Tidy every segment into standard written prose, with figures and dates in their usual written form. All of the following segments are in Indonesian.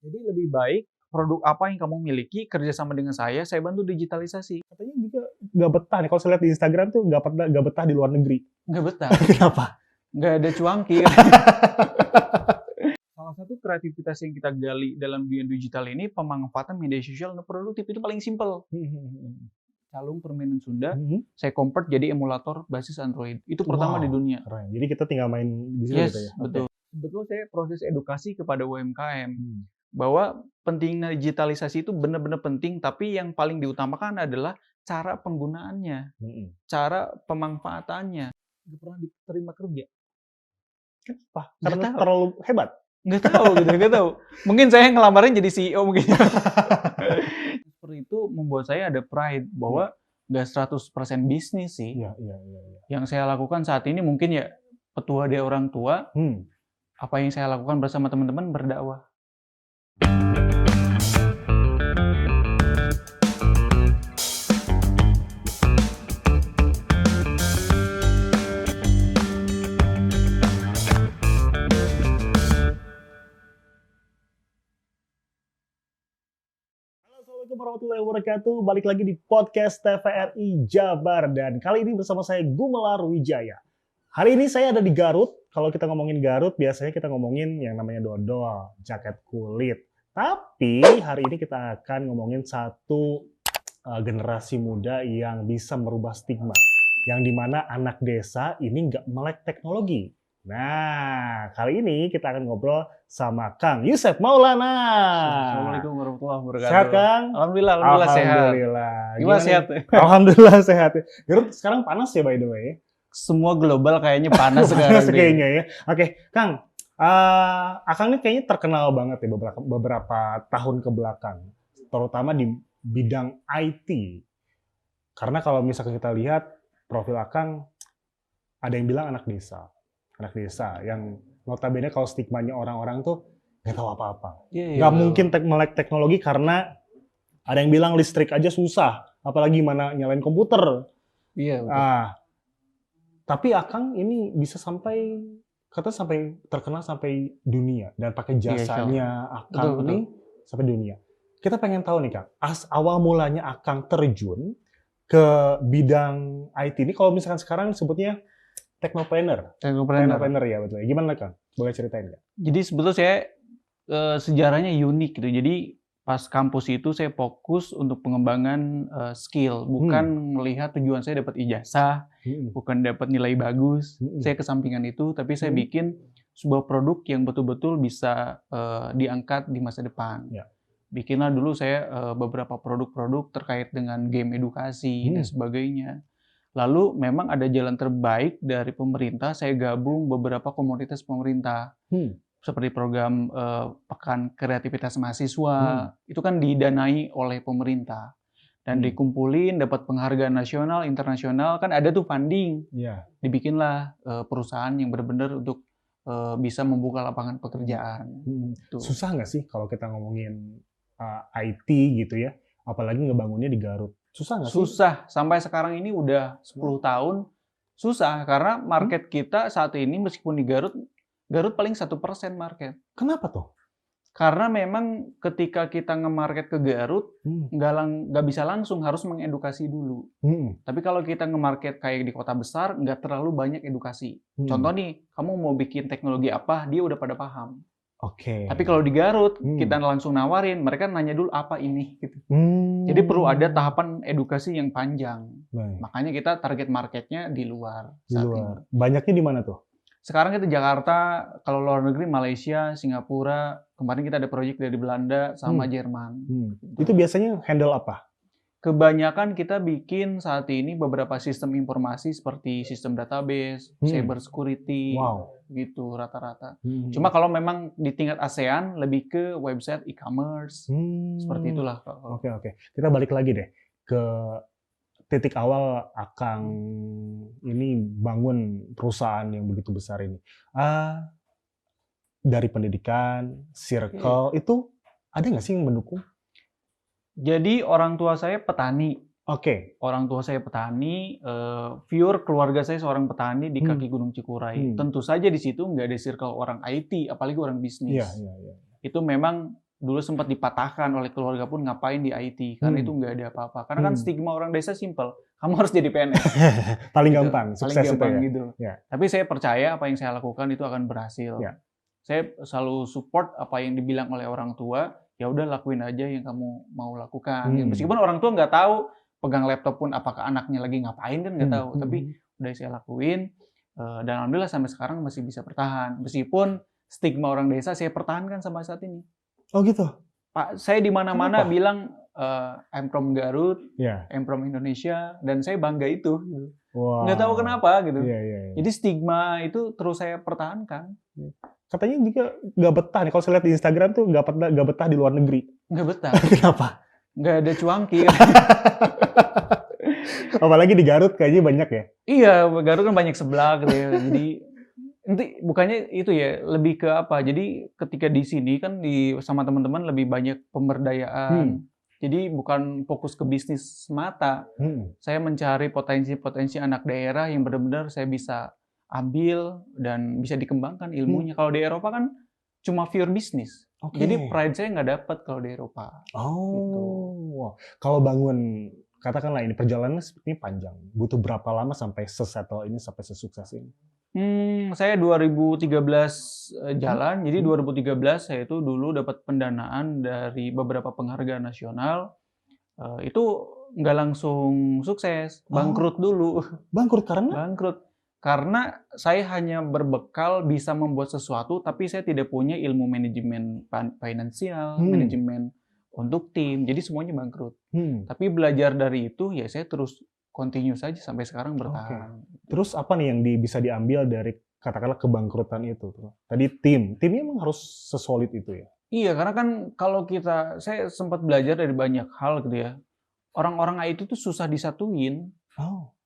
Jadi lebih baik produk apa yang kamu miliki kerjasama dengan saya bantu digitalisasi. Katanya juga nggak betah nih, kalau saya lihat di Instagram tuh nggak betah di luar negeri. Nggak betah, Kenapa? nggak ada cuanki. Salah satu kreativitas yang kita gali dalam dunia digital ini pemanfaatan media sosial untuk produktif itu paling simpel. Calung permainan Sunda, saya convert jadi emulator basis Android. Itu pertama di dunia. Keren. Jadi kita tinggal main di situ Yes, gitu ya. betul. Sebetulnya saya proses edukasi kepada UMKM bahwa pentingnya digitalisasi itu benar-benar penting, tapi yang paling diutamakan adalah cara penggunaannya, cara pemanfaatannya. Nggak pernah diterima kerja. Kenapa? Karena terlalu hebat? Nggak tahu gitu, nggak tahu. Mungkin saya ngelamarin jadi CEO mungkin. Seperti itu membuat saya ada pride bahwa nggak 100% bisnis sih. Iya. Yang saya lakukan saat ini mungkin ya petua dari orang tua. Apa yang saya lakukan bersama teman-teman berdakwah. Assalamualaikum warahmatullahi wabarakatuh. Balik lagi di podcast TVRI Jabar, dan kali ini bersama saya Gumelar Wijaya. Hari ini saya ada di Garut. Kalau kita ngomongin Garut, biasanya kita ngomongin yang namanya dodol, jaket kulit. Tapi hari ini kita akan ngomongin satu generasi muda yang bisa merubah stigma, yang dimana anak desa ini nggak melek teknologi. Nah, kali ini kita akan ngobrol sama Kang Yusef Maulana. Assalamualaikum warahmatullahi wabarakatuh. Sehat, Kang? Alhamdulillah sehat. Gimana sehat? Alhamdulillah sehat. Garut sekarang panas ya, by the way? Semua global kayaknya panas sekarang. Kayaknya ya. Oke, Kang. Akang ini kayaknya terkenal banget ya beberapa tahun ke belakang. Terutama di bidang IT. Karena kalau misalkan kita lihat profil Akang, ada yang bilang anak desa. Anak desa yang notabene kalau stigmanya orang-orang tuh nggak tahu apa-apa. Nggak mungkin melek teknologi karena ada yang bilang listrik aja susah. Apalagi mana nyalain komputer. Iya, betul. Tapi Akang ini bisa sampai terkenal sampai dunia dan pakai jasanya Akang betul. ini sampai dunia. Kita pengen tahu nih, Kang, awal mulanya Akang terjun ke bidang IT ini, kalau misalkan sekarang sebutnya technopreneur ya, betul. Gimana, Kang? Boleh ceritain nggak? Jadi sebetulnya saya sejarahnya unik gitu. Jadi pas kampus itu saya fokus untuk pengembangan skill, bukan melihat tujuan saya dapat ijazah, bukan dapat nilai bagus. Saya kesampingan itu, tapi saya bikin sebuah produk yang betul-betul bisa diangkat di masa depan. Bikinlah dulu saya beberapa produk-produk terkait dengan game edukasi dan sebagainya. Lalu memang ada jalan terbaik dari pemerintah, saya gabung beberapa komunitas pemerintah. Seperti program Pekan Kreativitas Mahasiswa, itu kan didanai oleh pemerintah. Dan dikumpulin, dapat penghargaan nasional, internasional, kan ada tuh funding. Dibikinlah perusahaan yang benar-benar untuk bisa membuka lapangan pekerjaan. Susah nggak sih kalau kita ngomongin IT gitu ya, apalagi ngebangunnya di Garut? Susah nggak sih? Susah, sampai sekarang ini udah 10 tahun, susah. Karena market kita saat ini meskipun di Garut paling 1% market. Kenapa tuh? Karena memang ketika kita nge-market ke Garut, nggak bisa langsung, harus mengedukasi dulu. Tapi kalau kita nge-market kayak di kota besar, nggak terlalu banyak edukasi. Contoh nih, kamu mau bikin teknologi apa, dia udah pada paham. Tapi kalau di Garut, kita langsung nawarin, mereka nanya dulu apa ini. Gitu. Jadi perlu ada tahapan edukasi yang panjang. Makanya kita target marketnya di luar. Ini. Banyaknya di mana tuh? Sekarang kita Jakarta, kalau luar negeri Malaysia, Singapura, kemarin kita ada proyek dari Belanda sama Jerman. Itu biasanya handle apa? Kebanyakan kita bikin saat ini beberapa sistem informasi seperti sistem database, cyber security, gitu rata-rata. Cuma kalau memang di tingkat ASEAN lebih ke website e-commerce, seperti itulah. Oke. Kita balik lagi deh ke titik awal Akang ini bangun perusahaan yang begitu besar ini. Dari pendidikan, circle, itu ada nggak sih yang mendukung? Jadi orang tua saya petani. Orang tua saya petani, viewer keluarga saya seorang petani di kaki Gunung Cikuray. Tentu saja di situ nggak ada circle orang IT, apalagi orang bisnis. Itu memang dulu sempat dipatahkan oleh keluarga pun ngapain di IT karena itu nggak ada apa-apa. Karena kan stigma orang desa simple, kamu harus jadi PNS. Paling Gitu. gampang, Paling sukses itu gampang ya. gitu. Ya. Tapi saya percaya apa yang saya lakukan itu akan berhasil. Ya. Saya selalu support apa yang dibilang oleh orang tua, ya udah lakuin aja yang kamu mau lakukan. Meskipun orang tua nggak tahu pegang laptop pun apakah anaknya lagi ngapain kan nggak tahu. Tapi udah saya lakuin dan alhamdulillah sampai sekarang masih bisa bertahan. Meskipun stigma orang desa saya pertahankan sampai saat ini. Oh gitu. Pak, saya di mana-mana bilang I'm from Garut, I'm from Indonesia, dan saya bangga itu. Gitu. Wow. Nggak tahu kenapa gitu. Yeah. Jadi stigma itu terus saya pertahankan. Katanya juga nggak betah nih. Kalau saya lihat di Instagram tuh nggak betah di luar negeri. Nggak betah. Kenapa? Nggak ada cuanki. Apalagi di Garut kayaknya banyak ya. Iya, Garut kan banyak sebelah gitu ya. Jadi nanti bukannya itu ya, lebih ke apa? Jadi ketika di sini kan sama teman-teman lebih banyak pemberdayaan. Jadi bukan fokus ke bisnis semata. Saya mencari potensi-potensi anak daerah yang benar-benar saya bisa ambil dan bisa dikembangkan ilmunya. Kalau di Eropa kan cuma pure bisnis. Jadi pride saya nggak dapat kalau di Eropa. Gitu. Wow. Kalau bangun, katakanlah ini perjalanannya sepertinya panjang. Butuh berapa lama sampai sesettle ini, sampai sesukses ini? Saya 2013 jalan, jadi 2013 saya itu dulu dapat pendanaan dari beberapa penghargaan nasional. Itu nggak langsung sukses, bangkrut dulu. Bangkrut karena? Bangkrut. Karena saya hanya berbekal bisa membuat sesuatu, tapi saya tidak punya ilmu manajemen finansial, manajemen untuk tim, jadi semuanya bangkrut. Tapi belajar dari itu, ya saya terus continue saja sampai sekarang bertahan. Terus apa nih yang bisa diambil dari katakanlah kebangkrutan itu? Tadi timnya emang harus sesolid itu ya? Iya, karena kan kalau saya sempat belajar dari banyak hal gitu ya. Orang-orang IT itu susah disatuin.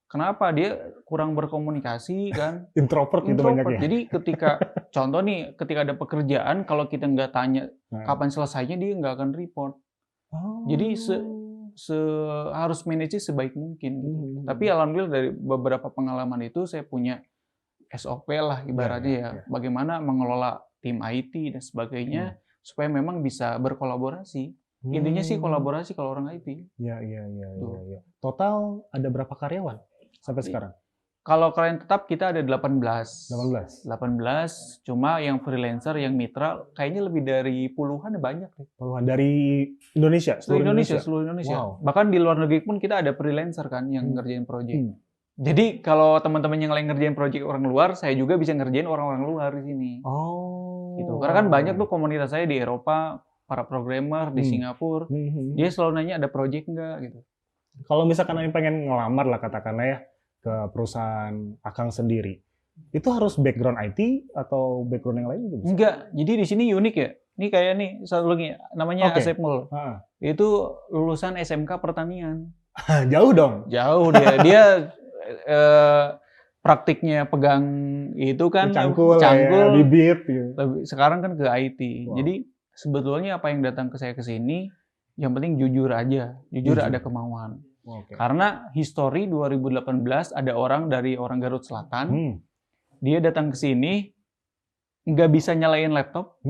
Kenapa? Dia kurang berkomunikasi kan? Introvert gitu banyak ya? Jadi contoh nih, ketika ada pekerjaan, kalau kita nggak tanya kapan selesainya, dia nggak akan report. Jadi harus manage sebaik mungkin. Tapi alhamdulillah dari beberapa pengalaman itu saya punya SOP lah ibaratnya ya. Bagaimana mengelola tim IT dan sebagainya supaya memang bisa berkolaborasi. Intinya sih kolaborasi kalau orang IT. Iya. Total ada berapa karyawan sampai sekarang? Kalau klien tetap kita ada 18. 18. Cuma yang freelancer, yang mitra kayaknya lebih dari puluhan, banyak deh. Puluhan dari Indonesia? Seluruh Indonesia. Wow. Bahkan di luar negeri pun kita ada freelancer kan yang ngerjain project. Jadi kalau teman-teman yang lain ngerjain project orang luar, saya juga bisa ngerjain orang-orang luar di sini. Gitu. Karena kan banyak tuh komunitas saya di Eropa, para programmer di Singapura, dia selalu nanya ada project nggak gitu. Kalau misalkan yang pengen ngelamar lah katakanlah ya, ke perusahaan Akang sendiri, itu harus background IT atau background yang lain juga bisa? Enggak, jadi di sini unik ya. Ini kayak nih, satu lagi namanya Asep Mul. Itu lulusan SMK Pertanian. Jauh dong? Jauh dia praktiknya pegang itu kan cangkul ya, bibit gitu. Sekarang kan ke IT. Jadi sebetulnya apa yang datang ke saya ke sini, yang penting jujur aja. Jujur ada kemauan. Karena histori 2018 ada orang dari orang Garut Selatan, dia datang ke sini nggak bisa nyalain laptop,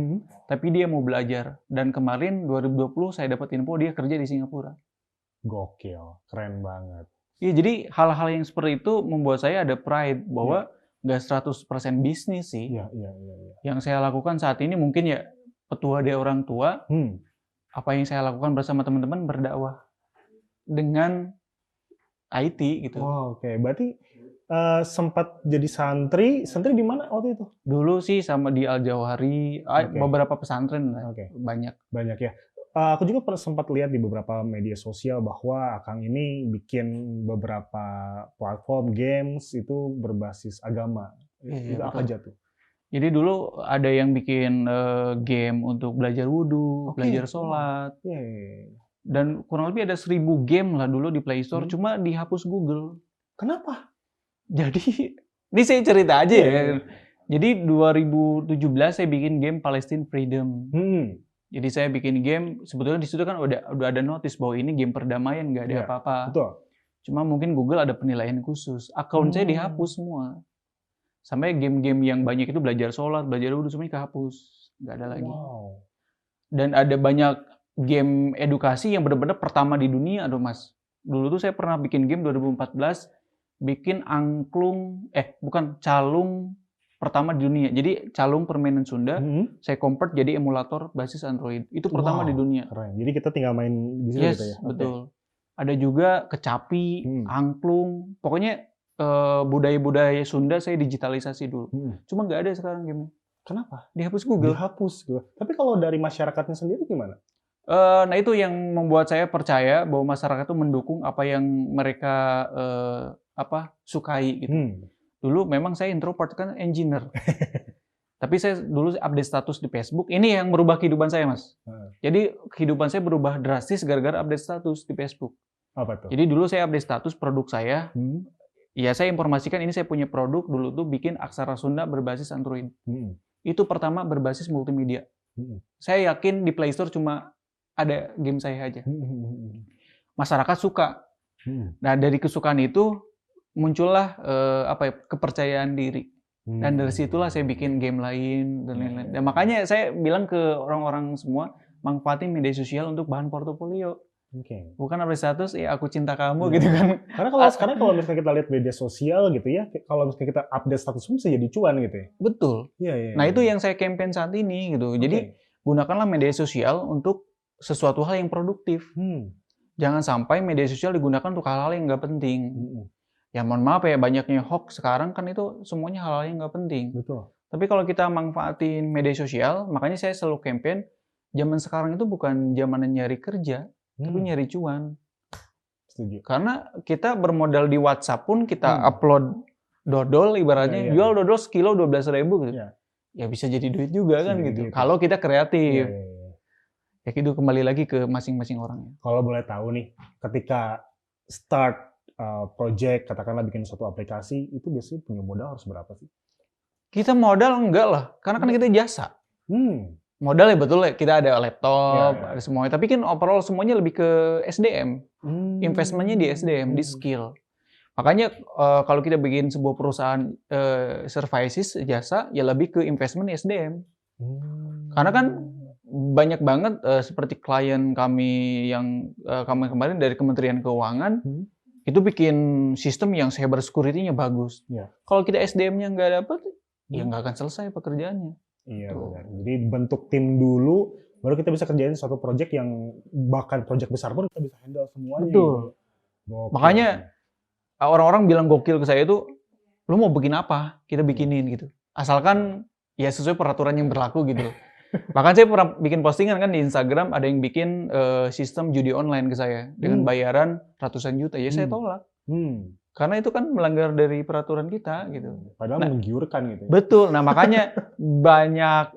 tapi dia mau belajar. Dan kemarin 2020 saya dapat info dia kerja di Singapura. Gokil, keren banget. Iya, jadi hal-hal yang seperti itu membuat saya ada pride bahwa nggak 100% bisnis sih. Iya. Yang saya lakukan saat ini mungkin ya petua dari orang tua. Apa yang saya lakukan bersama teman-teman berdakwah dengan IT gitu. Oke. Berarti sempat jadi santri di mana waktu itu? Dulu sih sama di Al-Jauhari, beberapa pesantren banyak ya. Aku juga sempat lihat di beberapa media sosial bahwa Akang ini bikin beberapa platform games itu berbasis agama. Itu apa aja tuh? Jadi dulu ada yang bikin game untuk belajar wudhu, belajar sholat. Dan kurang lebih ada 1000 game lah dulu di Play Store, cuma dihapus Google. Kenapa? Jadi, ini saya cerita aja ya. Jadi 2017 saya bikin game Palestine Freedom. Jadi saya bikin game, sebetulnya di situ kan udah ada notis bahwa ini game perdamaian, nggak ada apa-apa. Betul. Cuma mungkin Google ada penilaian khusus. Akun saya dihapus semua. Sampai game-game yang banyak itu belajar sholat, belajar wudhu, semuanya kehapus. Nggak ada lagi. Dan ada banyak game edukasi yang benar-benar pertama di dunia tuh Mas. Dulu tuh saya pernah bikin game 2014, bikin calung pertama di dunia. Jadi calung permainan Sunda, saya convert jadi emulator basis Android. Itu pertama di dunia. Keren. Jadi kita tinggal main di situ Yes, gitu ya. betul. Ada juga kecapi, angklung, pokoknya budaya-budaya Sunda saya digitalisasi dulu. Cuma nggak ada sekarang game. Kenapa? Dihapus Google. Dihapus. Tapi kalau dari masyarakatnya sendiri gimana? Nah itu yang membuat saya percaya bahwa masyarakat itu mendukung apa yang mereka sukai gitu. Dulu memang saya introvert kan engineer. Tapi saya dulu update status di Facebook. Ini yang merubah kehidupan saya, Mas. Jadi kehidupan saya berubah drastis gara-gara update status di Facebook. Apa tuh? Jadi dulu saya update status produk saya. Ya saya informasikan ini saya punya produk dulu tuh bikin aksara Sunda berbasis Android. Itu pertama berbasis multimedia. Saya yakin di Play Store cuma ada game saya aja. Masyarakat suka. Nah dari kesukaan itu muncullah kepercayaan diri. Dan dari situlah saya bikin game lain dan lain-lain. Dan makanya saya bilang ke orang-orang semua, manfaatin media sosial untuk bahan portofolio. Bukan update status, ya aku cinta kamu gitu kan. Karena kalau sekarang kalau misalnya kita lihat media sosial gitu ya, kalau misalnya kita update status pun bisa jadi cuan gitu ya. Betul. Nah itu yang saya campaign saat ini gitu. Jadi gunakanlah media sosial untuk sesuatu hal yang produktif. Jangan sampai media sosial digunakan untuk hal-hal yang nggak penting. Ya mohon maaf ya, banyaknya hoax sekarang kan itu semuanya hal-hal yang nggak penting. Betul. Tapi kalau kita manfaatin media sosial, makanya saya selalu campaign, zaman sekarang itu bukan zaman nyari kerja, tapi nyari cuan. Setuju. Karena kita bermodal di WhatsApp pun kita upload dodol, ibaratnya jual dodol sekilo 12.000 gitu. Ya bisa jadi duit juga kan gitu. Kalau kita kreatif. Ya gitu, kembali lagi ke masing-masing orang. Kalau boleh tahu nih, ketika start project, katakanlah bikin suatu aplikasi, itu biasanya punya modal harus berapa sih? Kita modal enggak lah, karena kan kita jasa. Modal ya betul ya, kita ada laptop, ada semuanya. Tapi kan overall semuanya lebih ke SDM. Investmentnya di SDM, di skill. Makanya kalau kita bikin sebuah perusahaan services, jasa, ya lebih ke investment di SDM. Karena kan banyak banget seperti klien kami yang kami kemarin dari Kementerian Keuangan, itu bikin sistem yang cyber security-nya bagus. Kalau kita SDM-nya nggak dapat, ya nggak akan selesai pekerjaannya. Iya benar. Jadi bentuk tim dulu, baru kita bisa kerjain suatu project yang bahkan project besar pun kita bisa handle semuanya. Betul. Gitu. Makanya orang-orang bilang gokil ke saya itu, lu mau bikin apa? Kita bikinin gitu. Asalkan ya sesuai peraturan yang berlaku gitu. Bahkan saya pernah bikin postingan kan di Instagram, ada yang bikin sistem judi online ke saya dengan bayaran ratusan juta. Ya saya tolak. Karena itu kan melanggar dari peraturan kita gitu. Padahal menggiurkan gitu. Betul. Nah makanya banyak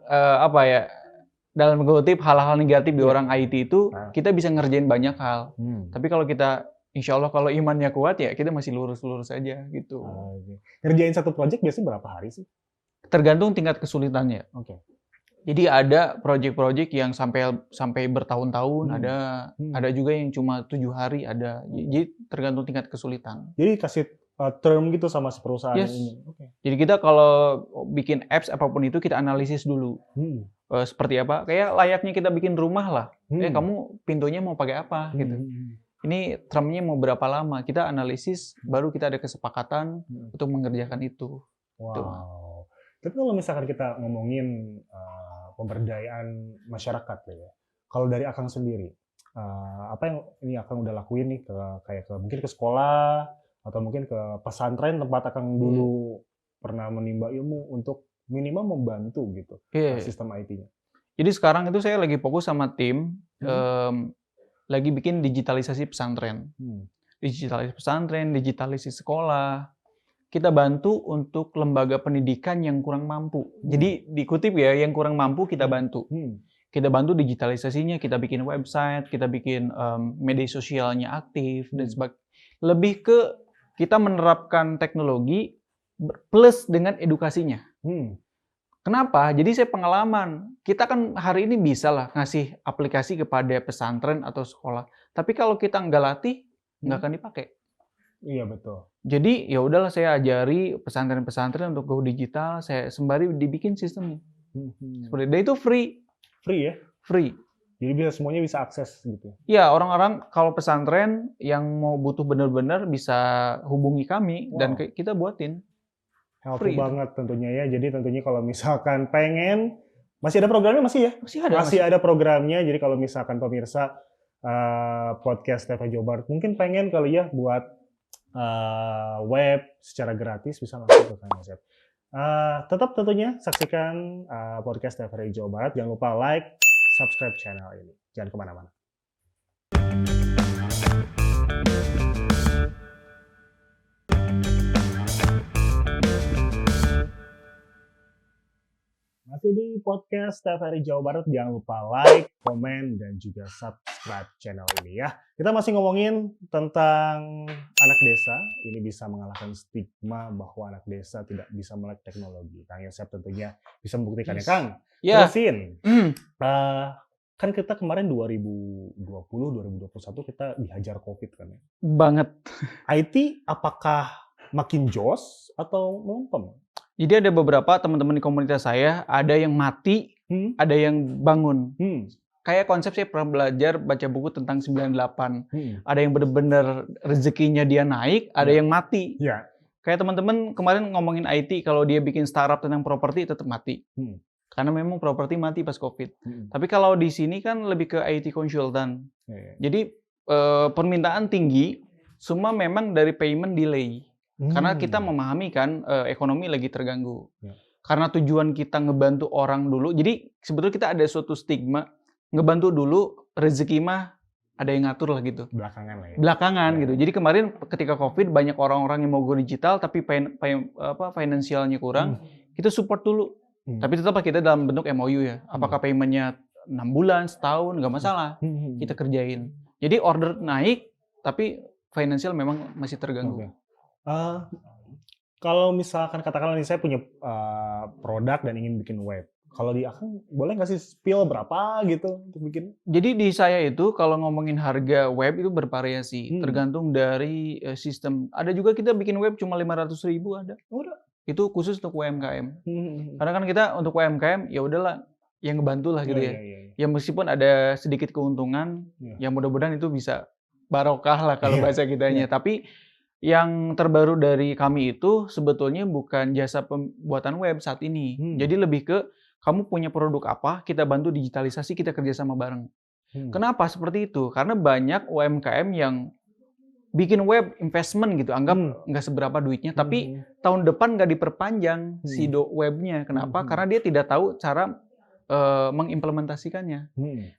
dalam mengutip hal-hal negatif di orang IT itu, kita bisa ngerjain banyak hal. Tapi kalau kita, insya Allah kalau imannya kuat ya kita masih lurus-lurus aja gitu. Ngerjain satu project biasanya berapa hari sih? Tergantung tingkat kesulitannya. Jadi ada project-project yang sampai bertahun-tahun, ada juga yang cuma 7 hari ada. Jadi tergantung tingkat kesulitan. Jadi kasih term gitu sama si perusahaan ini. Jadi kita kalau bikin apps apapun itu kita analisis dulu. Seperti apa? Kayak layaknya kita bikin rumah lah. Kamu pintunya mau pakai apa gitu. Ini termnya mau berapa lama? Kita analisis, baru kita ada kesepakatan untuk mengerjakan itu. Wow. Tuh. Tapi kalau misalkan kita ngomongin pemberdayaan masyarakat ya, kalau dari Akang sendiri, apa yang ini Akang udah lakuin nih mungkin ke sekolah atau mungkin ke pesantren tempat Akang dulu pernah menimba ilmu untuk minimal membantu gitu sistem IT-nya. Jadi sekarang itu saya lagi fokus sama tim lagi bikin digitalisasi pesantren, digitalisasi pesantren, digitalisasi sekolah. Kita bantu untuk lembaga pendidikan yang kurang mampu. Jadi dikutip ya, yang kurang mampu kita bantu. Kita bantu digitalisasinya, kita bikin website, kita bikin media sosialnya aktif, dan sebagainya. Lebih ke kita menerapkan teknologi plus dengan edukasinya. Kenapa? Jadi saya pengalaman, kita kan hari ini bisa lah ngasih aplikasi kepada pesantren atau sekolah. Tapi kalau kita nggak latih, nggak akan dipakai. Iya betul. Jadi ya udahlah saya ajari pesantren-pesantren untuk go digital, saya sembari dibikin sistemnya. Seperti dan itu free. Free ya? free. Jadi semuanya bisa akses gitu. Ya, orang-orang kalau pesantren yang mau butuh benar-benar bisa hubungi kami dan kita buatin. Helpful Free. banget tentunya ya. Jadi tentunya kalau misalkan pengen, masih ada programnya masih ya? Masih ada programnya. Jadi kalau misalkan pemirsa podcast TV Jawa Barat mungkin pengen kali ya buat web secara gratis, bisa langsung ke Kang Yosep. Tetap tentunya saksikan podcast TVRI Jawa Barat. Jangan lupa like, subscribe channel ini. Jangan kemana-mana. Masih di podcast TVRI Jawa Barat, jangan lupa like, komen, dan juga subscribe channel ini ya. Kita masih ngomongin tentang anak desa. Ini bisa mengalahkan stigma bahwa anak desa tidak bisa melek teknologi. Kang Yosep tentunya bisa membuktikannya, Kang. Terusin. Kan kita kemarin 2020-2021 kita dihajar COVID kan ya? Banget. IT apakah makin jos atau melempem? Jadi ada beberapa teman-teman di komunitas saya, ada yang mati, ada yang bangun. Kayak konsep saya pernah belajar baca buku tentang 98. Ada yang benar-benar rezekinya dia naik, ada yang mati. Kayak teman-teman kemarin ngomongin IT, kalau dia bikin startup tentang properti tetap mati. Karena memang properti mati pas COVID. Tapi kalau di sini kan lebih ke IT konsultan. Jadi permintaan tinggi, semua memang dari payment delay. Karena kita memahami kan ekonomi lagi terganggu. Karena tujuan kita ngebantu orang dulu. Jadi sebetulnya kita ada suatu stigma ngebantu dulu, rezeki mah ada yang ngatur lah gitu. Belakangan lah ya. Belakangan gitu. Jadi kemarin ketika COVID banyak orang-orang yang mau go digital tapi finansialnya kurang, kita support dulu. Tapi tetap kita dalam bentuk MOU ya. Apakah paymentnya 6 bulan, setahun, nggak masalah. Kita kerjain. Jadi order naik, tapi finansial memang masih terganggu. Kalau misalkan katakanlah nih saya punya produk dan ingin bikin web, kalau di Akang boleh nggak sih spill berapa gitu untuk bikin? Jadi di saya itu kalau ngomongin harga web itu bervariasi, tergantung dari sistem. Ada juga kita bikin web cuma 500.000 ada. Itu khusus untuk UMKM. Karena kan kita untuk UMKM ya udahlah yang ngebantu lah gitu ya. Ya meskipun ada sedikit keuntungan, ya mudah-mudahan itu bisa barokah lah kalau bahasa kitanya. Tapi yang terbaru dari kami itu sebetulnya bukan jasa pembuatan web saat ini. Jadi lebih ke kamu punya produk apa, kita bantu digitalisasi, kita kerjasama bareng. Kenapa seperti itu? Karena banyak UMKM yang bikin web investment gitu, anggap nggak seberapa duitnya, tapi tahun depan nggak diperpanjang si webnya. Kenapa? Karena dia tidak tahu cara mengimplementasikannya.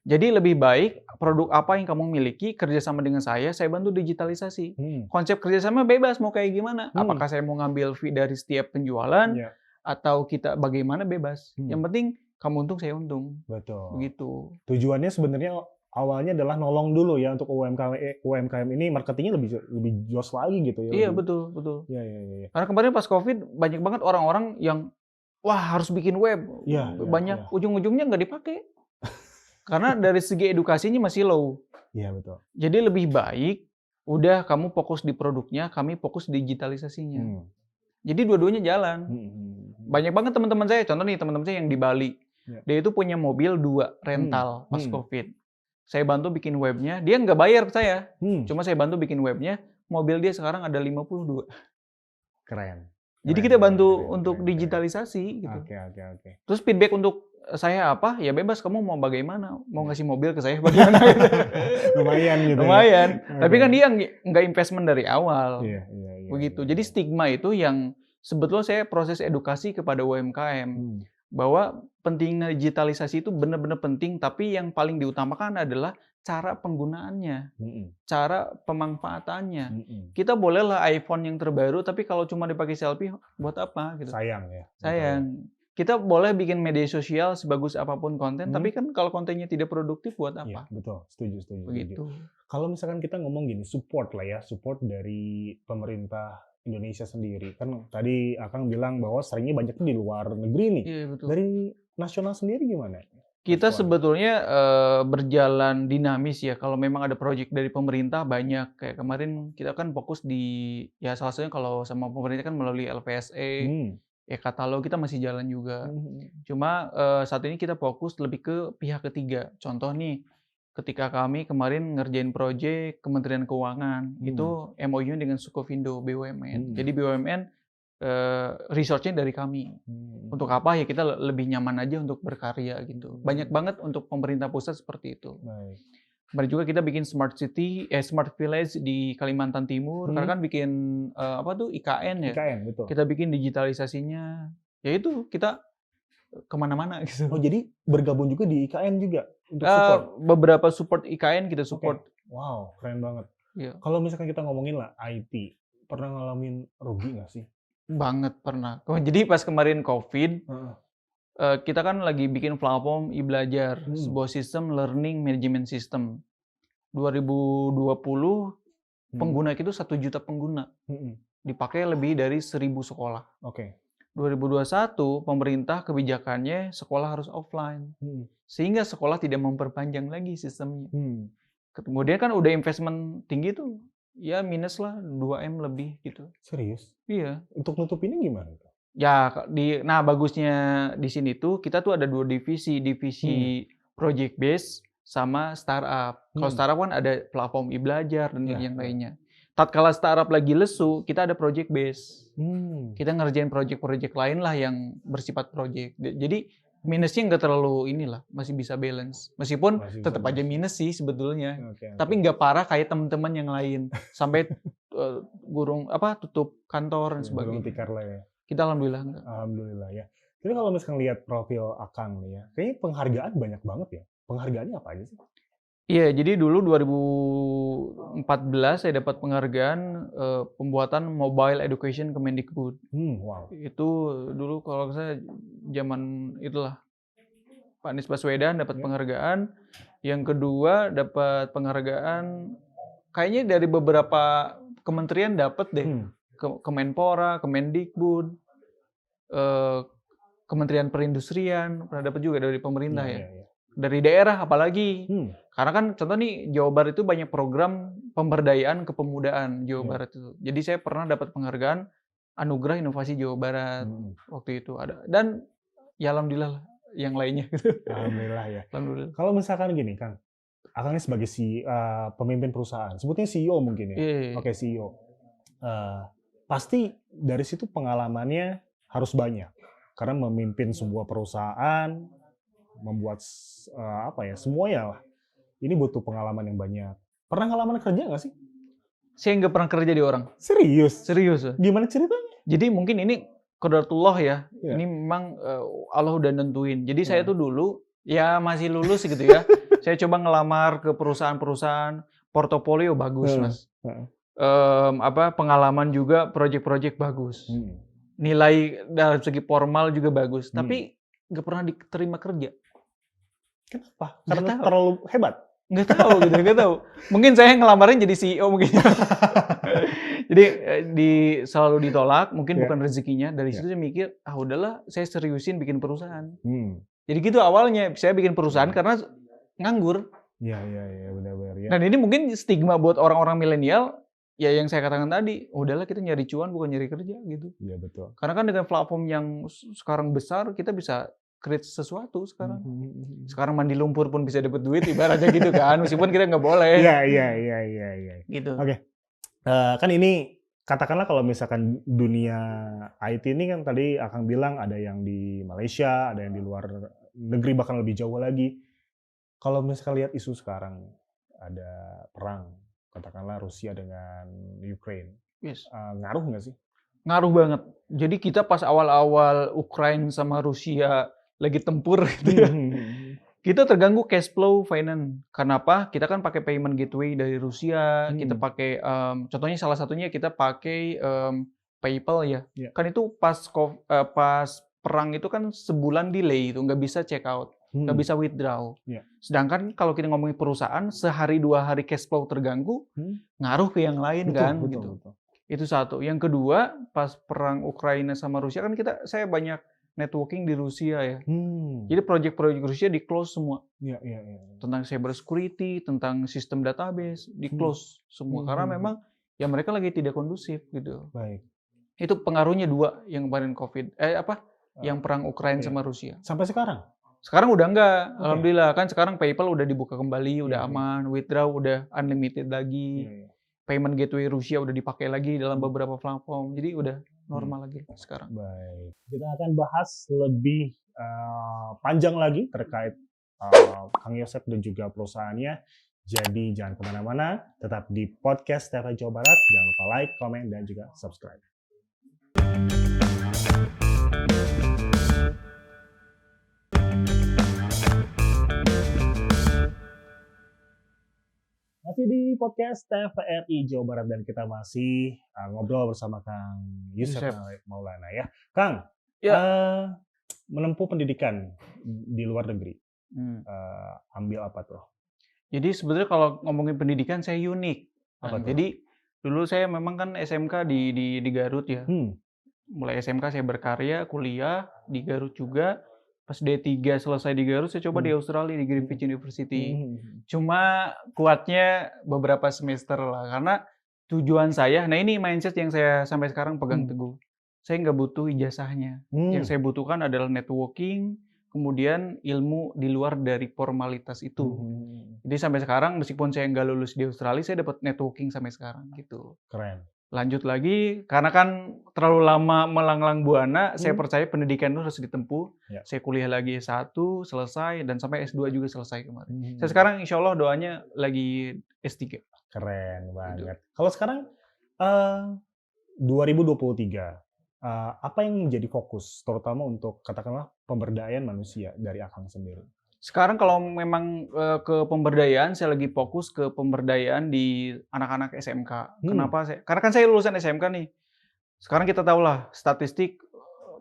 Jadi lebih baik produk apa yang kamu miliki kerjasama dengan saya bantu digitalisasi. Konsep kerjasama bebas mau kayak gimana? Apakah saya mau ngambil fee dari setiap penjualan atau kita bagaimana bebas? Yang penting kamu untung saya untung. Betul. Begitu. Tujuannya sebenarnya awalnya adalah nolong dulu ya untuk UMKM ini, marketingnya lebih jos lagi gitu ya. Iya betul. Iya. Karena kemarin pas COVID banyak banget orang-orang yang wah harus bikin web, banyak ujung-ujungnya nggak dipakai. Karena dari segi edukasinya masih low. Iya betul. Jadi lebih baik udah kamu fokus di produknya, kami fokus digitalisasinya. Jadi dua-duanya jalan. Banyak banget teman-teman saya, contoh nih teman-teman saya yang di Bali, dia itu punya mobil 2 rental pas COVID. Saya bantu bikin webnya, dia nggak bayar ke saya, cuma saya bantu bikin webnya. Mobil dia sekarang ada 52. Keren. Jadi kita bantu untuk digitalisasi gitu. Oke. Terus feedback untuk saya apa? Ya bebas, kamu mau bagaimana? Mau ngasih mobil ke saya bagaimana? Lumayan gitu. Lumayan. Tapi kan dia nggak investment dari awal. Iya. Begitu. Jadi stigma itu yang sebetulnya saya proses edukasi kepada UMKM. Bahwa pentingnya digitalisasi itu benar-benar penting, tapi yang paling diutamakan adalah cara penggunaannya, cara pemanfaatannya. Kita bolehlah iPhone yang terbaru, tapi kalau cuma dipakai selfie, buat apa? Gitu. Sayang ya. Sayang. Kita boleh bikin media sosial sebagus apapun konten, tapi kan kalau kontennya tidak produktif, buat apa? Iya, betul. Setuju. Begitu. Kalau misalkan kita ngomong gini, support lah ya, support dari pemerintah Indonesia sendiri. Kan tadi Akang bilang bahwa seringnya banyaknya di luar negeri nih. Iya, betul. Dari nasional sendiri gimana? Kita sebetulnya berjalan dinamis ya. Kalau memang ada proyek dari pemerintah banyak. Kayak kemarin kita kan fokus di, ya salah satunya kalau sama pemerintah kan melalui LPSE. ya katalog kita masih jalan juga. Cuma saat ini kita fokus lebih ke pihak ketiga. Contoh nih, ketika kami kemarin ngerjain proyek Kementerian Keuangan, itu MOU dengan Sukovindo BUMN. Jadi BUMN resource-nya dari kami. Untuk apa ya kita lebih nyaman aja untuk berkarya gitu. Banyak banget untuk pemerintah pusat seperti itu. Baik. Kemarin juga kita bikin smart city, smart village di Kalimantan Timur. Karena kan bikin apa tuh IKN ya. IKN, betul. Kita bikin digitalisasinya. Ya itu kita kemana-mana gitu. Oh jadi bergabung juga di IKN juga untuk support? Beberapa support IKN kita support. Wow, keren banget. Iya. Kalau misalkan kita ngomongin lah IT, pernah ngalamin rugi nggak sih? Banget pernah. Jadi pas kemarin COVID, kita kan lagi bikin platform iBelajar, sebuah sistem learning management system. 2020 pengguna itu 1 juta pengguna. Dipakai lebih dari 1.000 sekolah. 2021 pemerintah kebijakannya sekolah harus offline. Sehingga sekolah tidak memperpanjang lagi sistemnya. Kemudian kan udah investment tinggi tuh. Ya minus lah 2M lebih gitu. Serius? Iya. Untuk nutupinnya gimana? Ya, nah bagusnya di sini tuh kita tuh ada 2 divisi project base sama startup. Kalau startup kan ada platform iBelajar dan yang lainnya. Tatkala startup lagi lesu, kita ada project base. Kita ngerjain project-project lain lah yang bersifat project. Jadi minusnya nggak terlalu inilah, masih bisa balance. Meskipun tetap aja minus sih sebetulnya. Tapi nggak parah kayak teman-teman yang lain. Sampai tutup kantor dan sebagainya. Tikar lah ya. Kita alhamdulillah enggak. Alhamdulillah ya. Jadi kalau misalkan lihat profil Akang nih ya, kayaknya penghargaan banyak banget ya. Penghargaannya apa aja sih? Iya, jadi dulu 2014 saya dapat penghargaan pembuatan mobile education Kemendikbud. Wow. Itu dulu kalau saya zaman itulah Pak Anies Baswedan dapat penghargaan. Yang kedua dapat penghargaan kayaknya dari beberapa kementerian dapat deh. Kemenpora, Kemendikbud, Kementerian Perindustrian pernah dapat juga dari pemerintah ya. Dari daerah apalagi. Karena kan contoh nih Jawa Barat itu banyak program pemberdayaan kepemudaan Jawa Barat itu. Jadi saya pernah dapat penghargaan Anugerah Inovasi Jawa Barat waktu itu ada. Dan ya alhamdulillah yang lainnya gitu. Alhamdulillah ya. Alhamdulillah. Kalau misalkan gini Kang, Akang ini sebagai pemimpin perusahaan, sebutnya CEO mungkin ya. Oke, CEO. Pasti dari situ pengalamannya harus banyak. Karena memimpin sebuah perusahaan, membuat semuanya lah. Ini butuh pengalaman yang banyak. Pernah ngalaman kerja nggak sih? Saya nggak pernah kerja di orang. Serius? Serius. Gimana ceritanya? Jadi mungkin ini qadratullah ya. Ini memang Allah udah nentuin. Jadi saya tuh dulu ya masih lulus gitu ya. Saya coba ngelamar ke perusahaan-perusahaan, portofolio bagus mas. Pengalaman juga, project-project bagus. Nilai dalam segi formal juga bagus. Tapi nggak pernah diterima kerja. Kenapa? Karena terlalu hebat? Nggak tahu. Mungkin saya ngelamarin jadi CEO mungkin. Jadi selalu ditolak, mungkin bukan rezekinya. Dari situ saya mikir, udahlah saya seriusin bikin perusahaan. Jadi gitu awalnya, saya bikin perusahaan karena nganggur. Iya, benar-benar ya. Dan ini mungkin stigma buat orang-orang milenial, ya yang saya katakan tadi, udahlah kita nyari cuan bukan nyari kerja gitu. Iya, betul. Karena kan dengan platform yang sekarang besar, kita bisa create sesuatu sekarang. Sekarang mandi lumpur pun bisa dapat duit, ibaratnya gitu kan. Meskipun kita nggak boleh. Iya. Gitu. Oke. Kan ini katakanlah kalau misalkan dunia IT ini kan tadi Akang bilang ada yang di Malaysia, ada yang di luar negeri bahkan lebih jauh lagi. Kalau misalkan lihat isu sekarang ada perang, katakanlah Rusia dengan Ukraine, ngaruh nggak sih? Ngaruh banget. Jadi kita pas awal-awal Ukraine sama Rusia lagi tempur gitu ya. Kita terganggu cash flow finance. Kenapa? Kita kan pakai payment gateway dari Rusia, kita pakai contohnya salah satunya kita pakai PayPal ya. Kan itu pas perang itu kan sebulan delay itu nggak bisa check out, nggak bisa withdraw. Sedangkan kalau kita ngomongin perusahaan sehari 2 hari cash flow terganggu, ngaruh ke yang lain kan gitu. Itu satu. Yang kedua, pas perang Ukraina sama Rusia kan saya banyak networking di Rusia ya. Jadi proyek-proyek Rusia di close semua. Tentang cyber security, tentang sistem database, di close semua. Karena memang ya mereka lagi tidak kondusif gitu. Baik. Itu pengaruhnya 2 yang kemarin Covid yang perang Ukraina Iya. sama Rusia. Sampai sekarang? Sekarang udah enggak, Oke. alhamdulillah. Kan sekarang PayPal udah dibuka kembali, udah Iya, iya. aman, withdraw udah unlimited Iya, lagi, iya. payment gateway Rusia udah dipakai lagi dalam Hmm. beberapa platform. Jadi udah normal lagi sekarang. Baik. Kita akan bahas lebih panjang lagi terkait Kang Yosep dan juga perusahaannya. Jadi jangan kemana-mana, tetap di podcast TV Jawa Barat. Jangan lupa like, komen, dan juga subscribe. Masih di podcast TVRI Jawa Barat dan kita masih ngobrol bersama Kang Yusef Maulana ya. Kang, Ya. Menempuh pendidikan di luar negeri, ambil apa tuh? Jadi sebenarnya kalau ngomongin pendidikan saya unik. Apa tuh? Jadi dulu saya memang kan SMK di Garut ya. Mulai SMK saya berkarya, kuliah di Garut juga. Pas D3 selesai di Garut, saya coba di Australia di Griffith University. Cuma kuatnya beberapa semester lah, karena tujuan saya, nah ini mindset yang saya sampai sekarang pegang teguh. Saya nggak butuh ijazahnya. Yang saya butuhkan adalah networking, kemudian ilmu di luar dari formalitas itu. Jadi sampai sekarang meskipun saya nggak lulus di Australia, saya dapat networking sampai sekarang gitu. Keren. Lanjut lagi, karena kan terlalu lama melanglang buana, saya percaya pendidikan itu harus ditempuh. Ya. Saya kuliah lagi S1, selesai, dan sampai S2 juga selesai kemarin. Saya sekarang insya Allah doanya lagi S3. Keren banget. Kalau sekarang 2023, apa yang menjadi fokus, terutama untuk katakanlah pemberdayaan manusia dari Akang sendiri? Sekarang kalau memang ke pemberdayaan, saya lagi fokus ke pemberdayaan di anak-anak SMK. Kenapa? Karena kan saya lulusan SMK nih. Sekarang kita tahu lah, statistik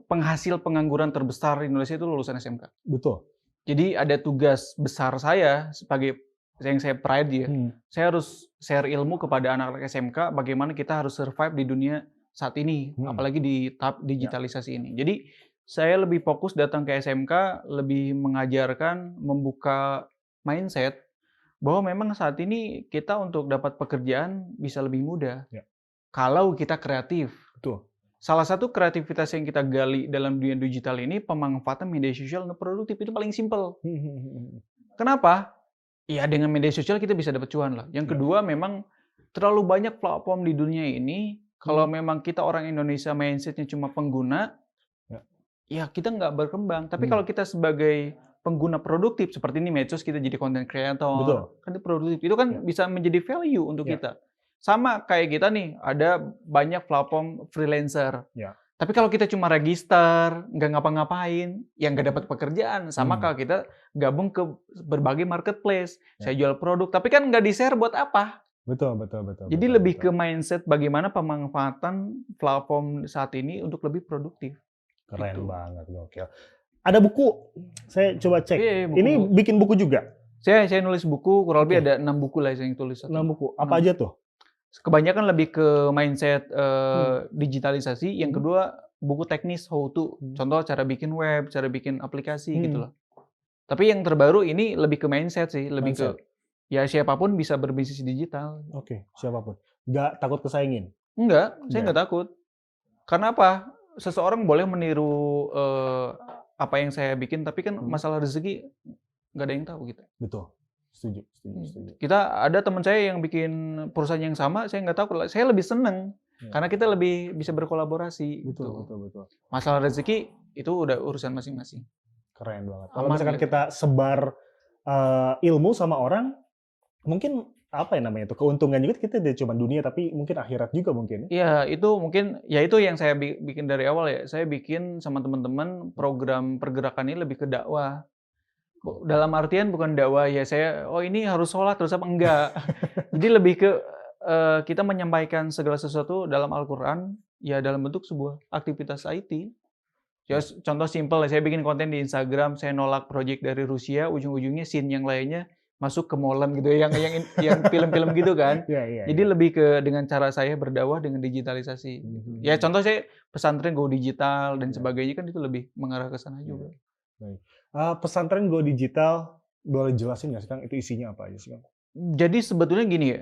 penghasil pengangguran terbesar di Indonesia itu lulusan SMK. Betul. Jadi ada tugas besar saya sebagai yang saya pride ya. Saya harus share ilmu kepada anak-anak SMK bagaimana kita harus survive di dunia saat ini, apalagi di tahap digitalisasi ini. Jadi saya lebih fokus datang ke SMK, lebih mengajarkan, membuka mindset bahwa memang saat ini kita untuk dapat pekerjaan bisa lebih mudah. Kalau kita kreatif. Betul. Salah satu kreativitas yang kita gali dalam dunia digital ini, pemanfaatan media sosial untuk produktif, itu paling simpel. Kenapa? Ya dengan media sosial kita bisa dapat cuan lah. Yang kedua memang terlalu banyak platform di dunia ini, kalau memang kita orang Indonesia mindsetnya cuma pengguna, ya kita nggak berkembang. Tapi kalau kita sebagai pengguna produktif, seperti ini medsos kita jadi content creator, kan itu produktif. Itu kan bisa menjadi value untuk kita. Sama kayak kita nih, ada banyak platform freelancer. Tapi kalau kita cuma register, nggak ngapa-ngapain, ya nggak dapat pekerjaan. Sama kalau kita gabung ke berbagai marketplace, saya jual produk, tapi kan nggak di-share buat apa? Betul. Jadi lebih ke mindset bagaimana pemanfaatan platform saat ini untuk lebih produktif. Keren gitu. Banget, gokil. Ada buku, saya coba cek. Buku. Ini bikin buku juga? Saya nulis buku, kurang lebih ada 6 buku lah yang tulis. 6 buku, apa aja tuh? Kebanyakan lebih ke mindset digitalisasi. Yang kedua, buku teknis how to. Contoh cara bikin web, cara bikin aplikasi gitu loh. Tapi yang terbaru ini lebih ke mindset sih, lebih ke ya siapapun bisa berbisnis digital. Oke, siapapun. Nggak takut kesaingin? Enggak, saya nggak takut. Karena apa? Seseorang boleh meniru apa yang saya bikin, tapi kan masalah rezeki nggak ada yang tahu gitu. Betul. Setuju. Kita ada teman saya yang bikin perusahaan yang sama, saya nggak tahu. Saya lebih seneng karena kita lebih bisa berkolaborasi. Betul. Masalah rezeki itu udah urusan masing-masing. Keren banget. Kalau misalkan kita sebar ilmu sama orang, mungkin apa ya namanya itu, keuntungan juga kita tidak cuma dunia tapi mungkin akhirat juga mungkin. Iya, itu mungkin ya itu yang saya bikin dari awal ya. Saya bikin sama teman-teman program pergerakan ini lebih ke dakwah. Dalam artian bukan dakwah ya saya ini harus sholat terus apa enggak. Jadi lebih ke kita menyampaikan segala sesuatu dalam Al-Qur'an ya dalam bentuk sebuah aktivitas IT. Ya contoh simpel, saya bikin konten di Instagram, saya nolak project dari Rusia, ujung-ujungnya scene yang lainnya masuk ke Molen gitu yang film-film gitu kan. Jadi lebih ke dengan cara saya berdakwah dengan digitalisasi. Ya contoh saya pesantren go digital dan sebagainya kan itu lebih mengarah ke sana juga. Baik. Pesantren go digital boleh jelasin nggak sih Kang, itu isinya apa aja sih Kang? Jadi sebetulnya gini ya,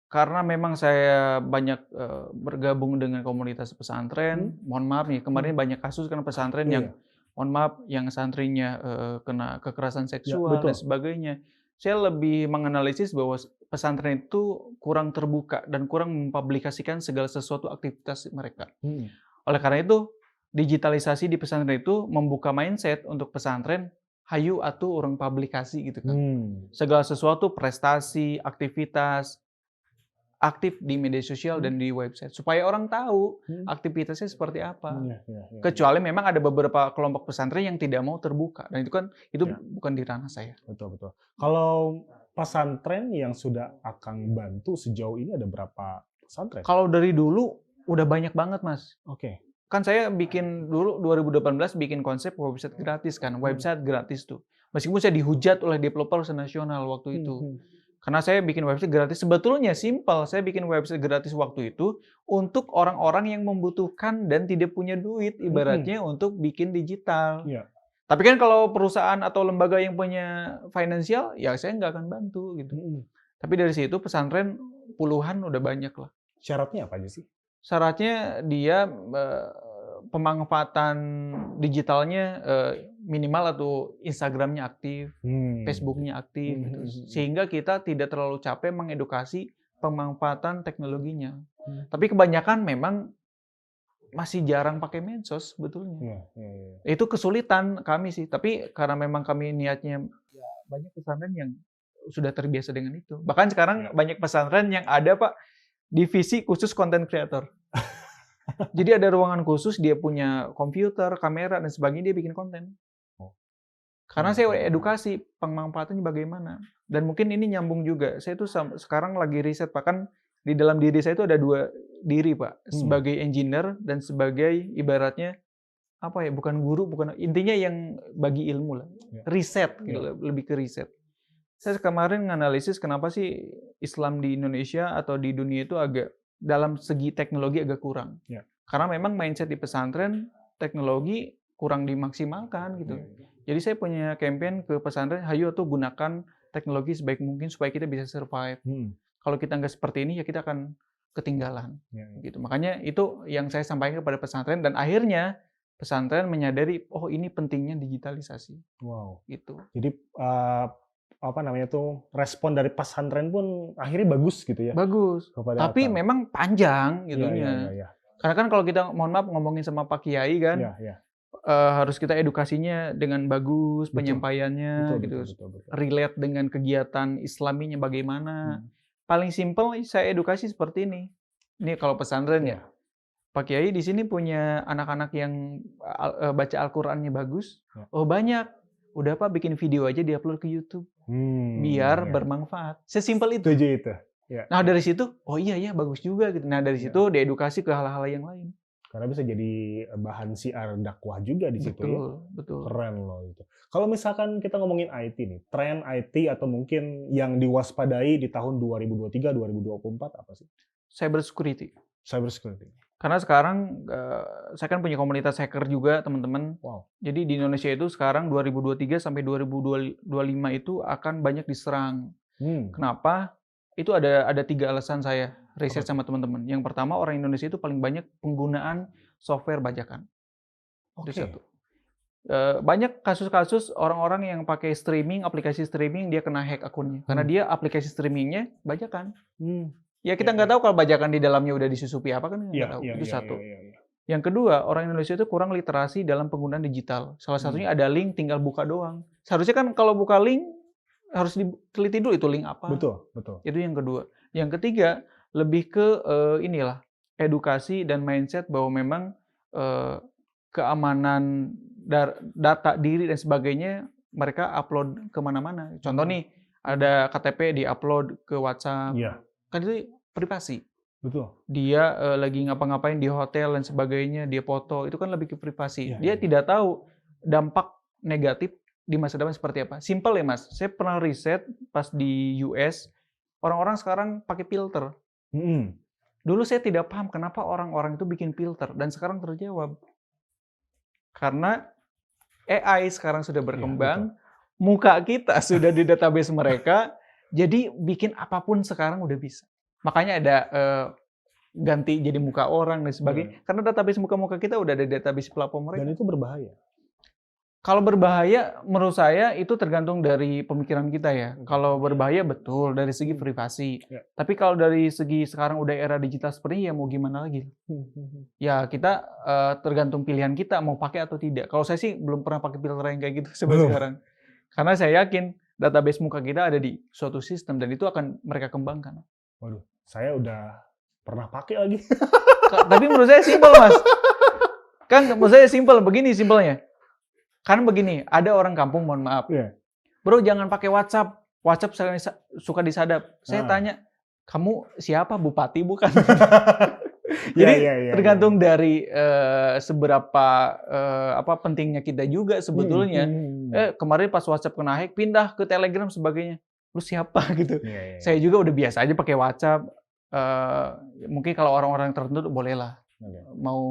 Karena memang saya banyak, bergabung dengan komunitas pesantren, mohon maaf nih kemarin banyak kasus kan pesantren Iya, yang, iya. mohon maaf yang santrinya, kena kekerasan Ya, seksual dan betul. sebagainya. Saya lebih menganalisis bahwa pesantren itu kurang terbuka dan kurang mempublikasikan segala sesuatu aktivitas mereka. Mhm. Oleh karena itu, digitalisasi di pesantren itu membuka mindset untuk pesantren, hayu atuh urang publikasi gitu kan. Mmm. Segala sesuatu, prestasi, aktivitas, aktif di media sosial Mhm. dan di website, supaya orang tahu Mhm. aktivitasnya seperti apa. Iya, iya, iya, iya. Kecuali memang ada beberapa kelompok pesantren yang tidak mau terbuka, dan itu kan Iya, bukan di ranah saya. betul, betul. Kalau pesantren yang sudah Akang bantu sejauh ini ada berapa pesantren? Kalau dari dulu, udah banyak banget, Mas. Oke. Kan saya bikin dulu 2018 bikin konsep website gratis kan, Mhm. website gratis tuh. Meskipun saya dihujat oleh developer senasional waktu itu. Mhm. Karena saya bikin website gratis, sebetulnya simpel, saya bikin website gratis waktu itu untuk orang-orang yang membutuhkan dan tidak punya duit, Mhm. ibaratnya untuk bikin digital. Iya. Tapi kan kalau perusahaan atau lembaga yang punya finansial, ya saya nggak akan bantu gitu. Mhm. Tapi dari situ pesantren puluhan udah banyak lah. Syaratnya apa aja sih? Syaratnya dia, pemanfaatan digitalnya, minimal atau Instagram-nya aktif, Mmm. Facebook-nya aktif Mhm, gitu. mhm, mhm. Sehingga kita tidak terlalu capek mengedukasi pemanfaatan teknologinya. Mmm. Tapi kebanyakan memang masih jarang pakai medsos sebetulnya. Iya, iya, iya. Itu kesulitan kami sih, tapi karena memang kami niatnya ya banyak pesantren yang sudah terbiasa dengan itu. Bahkan sekarang Iya. banyak pesantren yang ada, Pak, divisi khusus content creator. Jadi ada ruangan khusus, dia punya komputer, kamera, dan sebagainya, dia bikin konten. Oh. Karena Iya, saya iya, iya. edukasi pemanfaatannya bagaimana. Dan mungkin ini nyambung juga, saya tuh sekarang lagi riset, Pak, kan di dalam diri saya itu ada 2 diri, Pak, Mmm. sebagai engineer dan sebagai ibaratnya, apa ya, bukan guru, bukan intinya yang bagi ilmu lah, Iya. riset gitu Iya. lah, lebih ke riset. Saya kemarin nganalisis kenapa sih Islam di Indonesia atau di dunia itu agak dalam segi teknologi agak kurang. Iya. Karena memang mindset di pesantren, teknologi kurang dimaksimalkan gitu. Iya, iya. Jadi saya punya campaign ke pesantren, "Hayu tuh gunakan teknologi sebaik mungkin supaya kita bisa survive. Mhm. Kalau kita nggak seperti ini ya kita akan ketinggalan." Iya, iya. Gitu. Makanya itu yang saya sampaikan kepada pesantren dan akhirnya pesantren menyadari, "Oh, ini pentingnya digitalisasi." Wow. Gitu. Jadi, apa namanya tuh, respon dari pesantren pun akhirnya bagus gitu ya, Bagus, kepada tapi Akang? memang panjang Iya, iya, iya, itunya. iya. Karena kan kalau kita mohon maaf ngomongin sama Pak Kiai kan, Iya, iya. harus kita edukasinya dengan bagus Betul. Betul, penyampaiannya betul, gitu, betul, betul. relate dengan kegiatan Islaminya bagaimana. Mhm. Paling simpel saya edukasi seperti ini. Ini kalau pesantren ya, Iya. Pak Kiai di sini punya anak-anak yang baca Al-Qur'annya bagus? Iya. Oh banyak, udah Pak bikin video aja di-upload ke YouTube, biar Iya. bermanfaat. Sesimpel itu. Setuju itu. Iya, Nah iya. dari situ, oh iya ya bagus juga gitu. Nah dari Iya. situ diedukasi ke hal-hal yang lain. Karena bisa jadi bahan siar dakwah juga di situ ya. Betul, betul. Keren loh itu. Kalau misalkan kita ngomongin IT nih, tren IT atau mungkin yang diwaspadai di tahun 2023, 2024 apa sih? Cyber security. Cyber security. Karena sekarang saya kan punya komunitas hacker juga teman-teman. Wow. Jadi di Indonesia itu sekarang 2023 sampai 2025 itu akan banyak diserang. Kenapa? Itu ada 3 alasan saya riset sama teman-teman. Yang pertama, orang Indonesia itu paling banyak penggunaan software bajakan. Itu Oke. satu. Banyak kasus-kasus orang-orang yang pakai streaming, aplikasi streaming, dia kena hack akunnya. Karena dia aplikasi streamingnya bajakan. Ya kita nggak tahu kalau bajakan di dalamnya udah disusupi apa kan nggak tahu. Itu satu. Yang kedua, orang Indonesia itu kurang literasi dalam penggunaan digital. Salah satunya ada link, tinggal buka doang. Seharusnya kan kalau buka link, harus diteliti dulu itu link apa. Betul, betul. Itu yang kedua. Yang ketiga, lebih ke inilah, edukasi dan mindset bahwa memang keamanan data diri dan sebagainya mereka upload kemana-mana. Contoh nih, ada KTP di-upload ke WhatsApp. Iya. Kan itu privasi. Betul. Dia lagi ngapa-ngapain di hotel dan sebagainya, dia foto, itu kan lebih ke privasi. Iya, Dia iya. tidak tahu dampak negatif di masa depan seperti apa. Simpel ya Mas, saya pernah riset pas di US, orang-orang sekarang pakai filter. Dulu saya tidak paham kenapa orang-orang itu bikin filter, dan sekarang terjawab. Karena AI sekarang sudah berkembang, muka kita sudah di database mereka, jadi bikin apapun sekarang udah bisa. Makanya ada ganti jadi muka orang dan sebagainya. Karena database muka-muka kita udah ada database platform mereka. Dan itu berbahaya. Kalau berbahaya, menurut saya itu tergantung dari pemikiran kita ya. Kalau berbahaya betul dari segi privasi. Tapi kalau dari segi sekarang udah era digital seperti ini, ya mau gimana lagi? Ya kita tergantung pilihan kita mau pakai atau tidak. Kalau saya sih belum pernah pakai filter yang kayak gitu sampai sekarang. Karena saya yakin database muka kita ada di suatu sistem dan itu akan mereka kembangkan. Waduh, saya udah pernah pakai lagi. Tapi menurut saya simpel, Mas. Kan menurut saya simpel, begini simpelnya. Kan begini, ada orang kampung, mohon maaf. Bro, jangan pakai WhatsApp. WhatsApp suka disadap. Saya tanya, kamu siapa? Bupati bukan? Jadi tergantung dari seberapa pentingnya kita juga sebetulnya. Kemarin pas WhatsApp kena hack, pindah ke Telegram sebagainya. Lu siapa gitu? Saya juga udah biasa aja pakai WhatsApp. Mungkin kalau orang-orang tertentu bolehlah. Mau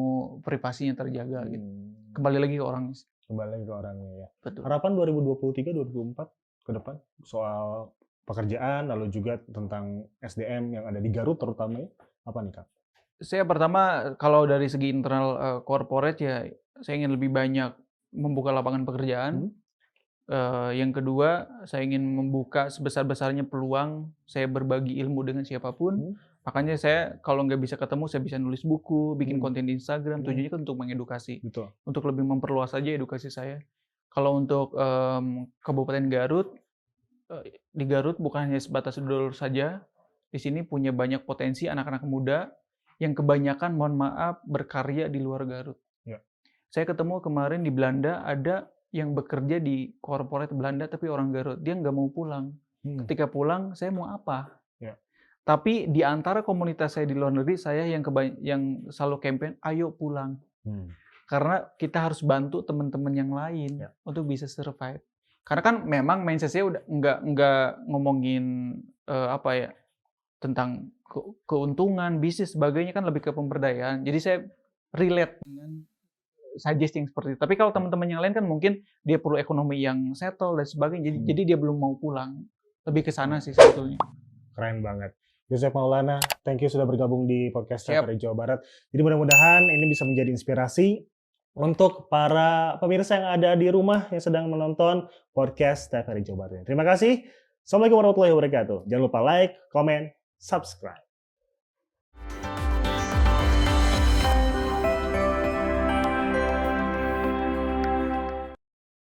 privasinya terjaga gitu. Kembali lagi ke orangnya. Kembali ke orangnya ya. Betul. Harapan 2023-2024 ke depan soal pekerjaan, lalu juga tentang SDM yang ada di Garut terutama ya, apa nih Kak? Saya pertama kalau dari segi internal corporate ya saya ingin lebih banyak membuka lapangan pekerjaan. Yang kedua saya ingin membuka sebesar-besarnya peluang saya berbagi ilmu dengan siapapun. Makanya saya kalau nggak bisa ketemu, saya bisa nulis buku, bikin konten di Instagram. Tujuannya kan untuk mengedukasi, untuk lebih memperluas saja edukasi saya. Kalau untuk Kabupaten Garut, di Garut bukan hanya sebatas dulur saja. Di sini punya banyak potensi anak-anak muda yang kebanyakan, mohon maaf, berkarya di luar Garut. Saya ketemu kemarin di Belanda ada yang bekerja di corporate Belanda tapi orang Garut. Dia nggak mau pulang. Ketika pulang, saya mau apa? Tapi di antara komunitas saya di luar negeri, saya yang selalu campaign, ayo pulang. Karena kita harus bantu teman-teman yang lain untuk bisa survive. Karena kan memang mindset saya udah nggak ngomongin tentang keuntungan, bisnis, sebagainya kan lebih ke pemberdayaan. Jadi saya relate dengan suggesting seperti itu. Tapi kalau teman-teman yang lain kan mungkin dia perlu ekonomi yang settle dan sebagainya. Jadi dia belum mau pulang. Lebih ke sana sih sebetulnya. Keren banget. Yusef Maulana, thank you sudah bergabung di podcast TVRI Jawa Barat. Jadi mudah-mudahan ini bisa menjadi inspirasi untuk para pemirsa yang ada di rumah yang sedang menonton podcast TVRI Jawa Barat. Terima kasih. Assalamualaikum warahmatullahi wabarakatuh. Jangan lupa like, comment, subscribe.